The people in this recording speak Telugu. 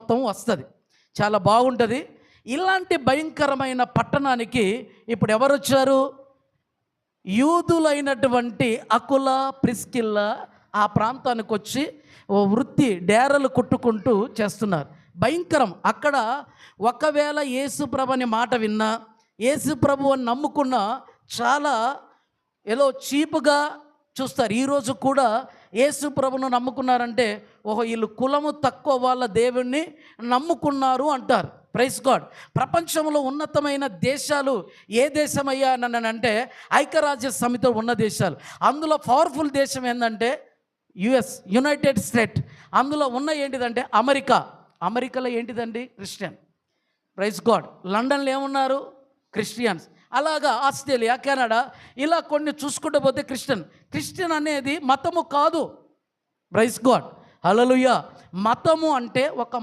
మొత్తం వస్తుంది, చాలా బాగుంటుంది. ఇలాంటి భయంకరమైన పట్టణానికి ఇప్పుడు ఎవరు వచ్చారు? యూదులైనటువంటి అకుల ప్రిస్కిల్ల ఆ ప్రాంతానికి వచ్చి ఓ వృత్తి డేరలు కొట్టుకుంటూ చేస్తున్నారు. భయంకరం. అక్కడ ఒకవేళ యేసుప్రభు అనే మాట విన్నా, యేసుప్రభు అని నమ్ముకున్న చాలా ఏదో చీపుగా చూస్తారు. ఈరోజు కూడా యేసుప్రభును నమ్ముకున్నారంటే ఓహో వీళ్ళు కులము తక్కువ వాళ్ళ దేవుణ్ణి నమ్ముకున్నారు అంటారు. Praise God. ప్రపంచంలో ఉన్నతమైన దేశాలు ఏ దేశమయ్యా అని అంటే ఐక్యరాజ్య సమితిలో ఉన్న దేశాలు. అందులో పవర్ఫుల్ దేశం ఏంటంటే యునైటెడ్ స్టేట్. అందులో ఉన్న ఏంటిదంటే అమెరికాలో ఏంటిదండి? క్రిస్టియన్. Praise God. లండన్లో ఏమున్నారు? క్రిస్టియన్స్. అలాగా ఆస్ట్రేలియా, కెనడా ఇలా కొన్ని చూసుకుంటూ పోతే క్రిస్టియన్ అనేది మతము కాదు. Praise God. హల్లెలూయా. మతము అంటే ఒక